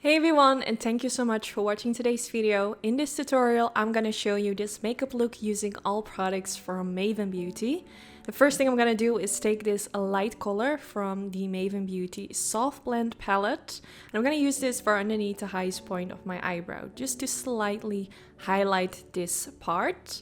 Hey everyone, and thank you so much for watching today's video. In this tutorial, I'm gonna show you this makeup look using all products from Maven Beauty. The first thing I'm gonna do is take this light color from the Maven Beauty Soft Blend palette. And I'm gonna use this for underneath the highest point of my eyebrow, just to slightly highlight this part.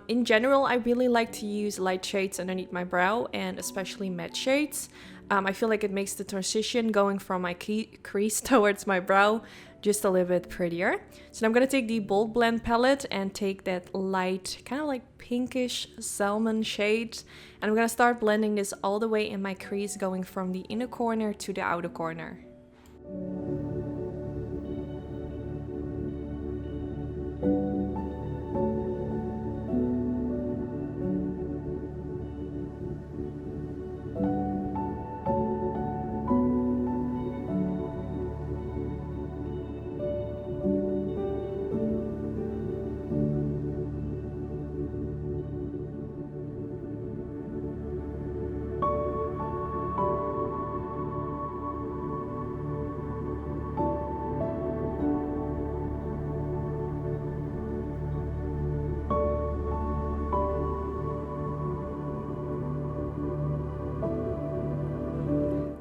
In general, I really like to use light shades underneath my brow, and especially matte shades. I feel like it makes the transition going from my crease towards my brow just a little bit prettier. So I'm going to take the Bold Blend palette and take that light, kind of like pinkish salmon shade. And I'm going to start blending this all the way in my crease, going from the inner corner to the outer corner.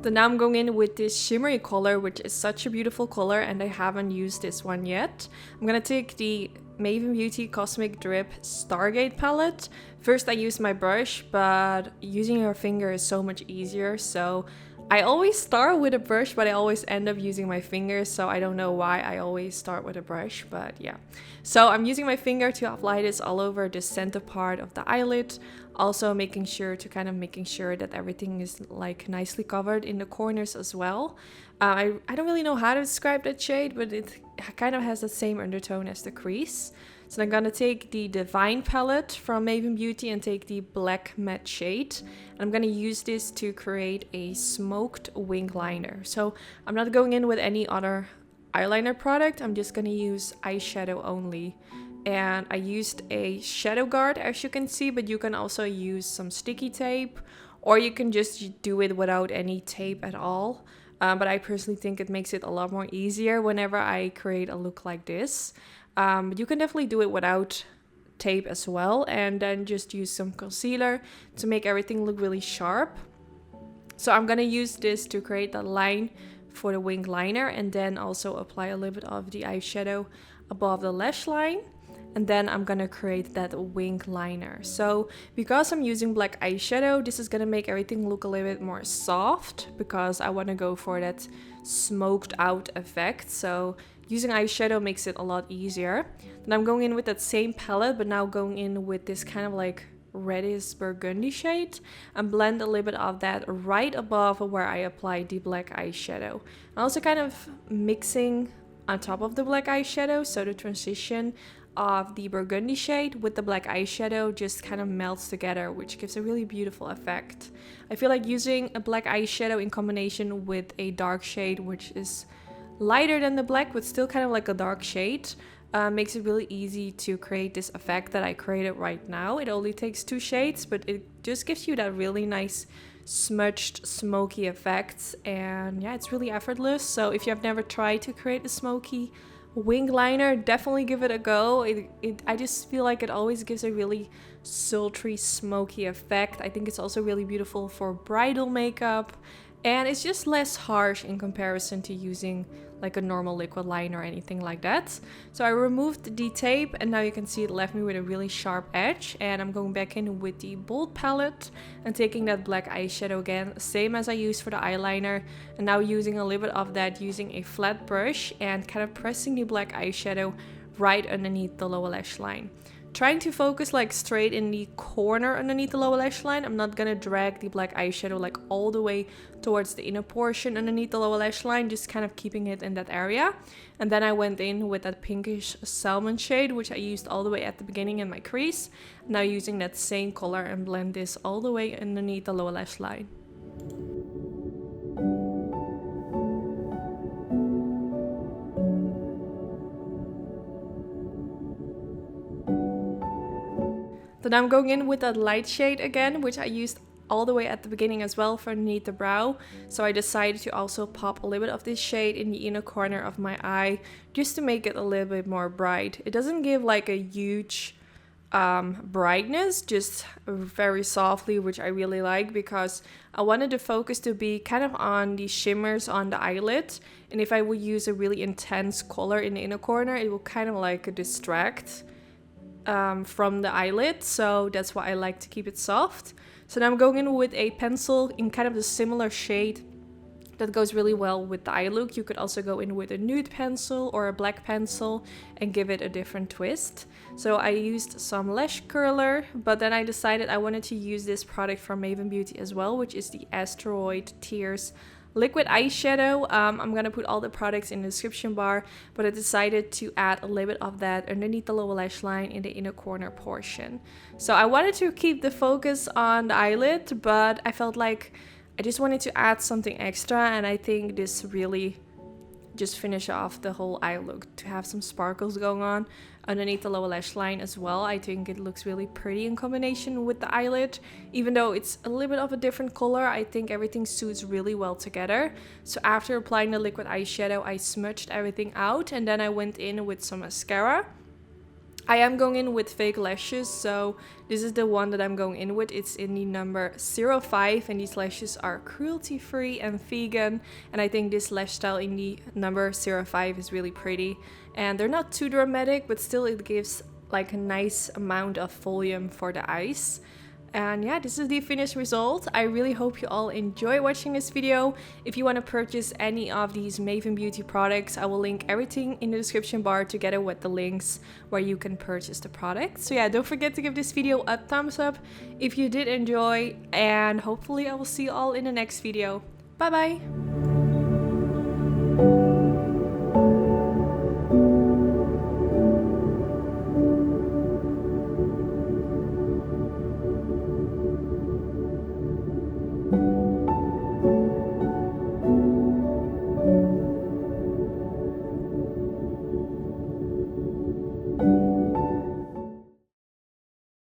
Then now I'm going in with this shimmery color, which is such a beautiful color, and I haven't used this one yet. I'm gonna take the Maven Beauty Cosmic Drip Stargate palette. First I use my brush, but using your finger is so much easier, so I always start with a brush, but I always end up using my fingers, so I don't know why I always start with a brush, but yeah. So I'm using my finger to apply this all over the center part of the eyelid, also making sure that everything is like nicely covered in the corners as well. I don't really know how to describe that shade, but it kind of has the same undertone as the crease. So I'm gonna take the Divine palette from Maven Beauty and take the black matte shade. And I'm gonna use this to create a smoked wing liner. So I'm not going in with any other eyeliner product. I'm just gonna use eyeshadow only. And I used a shadow guard, as you can see, but you can also use some sticky tape, or you can just do it without any tape at all. But I personally think it makes it a lot more easier whenever I create a look like this. But you can definitely do it without tape as well, and then just use some concealer to make everything look really sharp. So I'm gonna use this to create that line for the wing liner, and then also apply a little bit of the eyeshadow above the lash line. And then I'm gonna create that wing liner. So because I'm using black eyeshadow, this is gonna make everything look a little bit more soft, because I wanna go for that smoked out effect. So using eyeshadow makes it a lot easier. Then I'm going in with that same palette, but now going in with this kind of like reddish burgundy shade, and blend a little bit of that right above where I applied the black eyeshadow. I'm also kind of mixing on top of the black eyeshadow, so the transition of the burgundy shade with the black eyeshadow just kind of melts together, which gives a really beautiful effect. I feel like using a black eyeshadow in combination with a dark shade, which is lighter than the black but still kind of like a dark shade, makes it really easy to create this effect that I created right now. It only takes 2 shades, but it just gives you that really nice smudged smoky effect, and yeah, it's really effortless. So if you have never tried to create a smoky wing liner, definitely give it a go. I just feel like it always gives a really sultry smoky effect. I think it's also really beautiful for bridal makeup, and it's just less harsh in comparison to using like a normal liquid liner or anything like that. So I removed the tape, and now you can see it left me with a really sharp edge. And I'm going back in with the Bold palette and taking that black eyeshadow again, same as I used for the eyeliner, and now using a little bit of that using a flat brush and kind of pressing the black eyeshadow right underneath the lower lash line. Trying to focus like straight in the corner underneath the lower lash line. I'm not gonna drag the black eyeshadow like all the way towards the inner portion underneath the lower lash line, just kind of keeping it in that area. And then I went in with that pinkish salmon shade, which I used all the way at the beginning in my crease. Now using that same color and blend this all the way underneath the lower lash line. Then I'm going in with that light shade again, which I used all the way at the beginning as well for underneath the brow. So I decided to also pop a little bit of this shade in the inner corner of my eye just to make it a little bit more bright. It doesn't give like a huge brightness, just very softly, which I really like because I wanted the focus to be kind of on the shimmers on the eyelid, and if I would use a really intense color in the inner corner, it will kind of like distract from the eyelid, so that's why I like to keep it soft. So now I'm going in with a pencil in kind of the similar shade that goes really well with the eye look. You could also go in with a nude pencil or a black pencil and give it a different twist. So I used some lash curler, but then I decided I wanted to use this product from Maven Beauty as well, which is the Asteroid Tears liquid eyeshadow. I'm gonna put all the products in the description bar, but I decided to add a little bit of that underneath the lower lash line in the inner corner portion. So I wanted to keep the focus on the eyelid, but I felt like I just wanted to add something extra, and I think this really just finish off the whole eye look to have some sparkles going on underneath the lower lash line as well. I think it looks really pretty in combination with the eyelid. Even though it's a little bit of a different color, I think everything suits really well together. So after applying the liquid eyeshadow, I smudged everything out and then I went in with some mascara. I am going in with fake lashes, so this is the one that I'm going in with. It's in the number 05, and these lashes are cruelty free and vegan, and I think this lash style in the number 05 is really pretty, and they're not too dramatic, but still it gives like a nice amount of volume for the eyes. And yeah, this is the finished result. I really hope you all enjoy watching this video. If you want to purchase any of these Maven Beauty products, I will link everything in the description bar together with the links where you can purchase the products. So yeah, don't forget to give this video a thumbs up if you did enjoy, and hopefully I will see you all in the next video. Bye bye!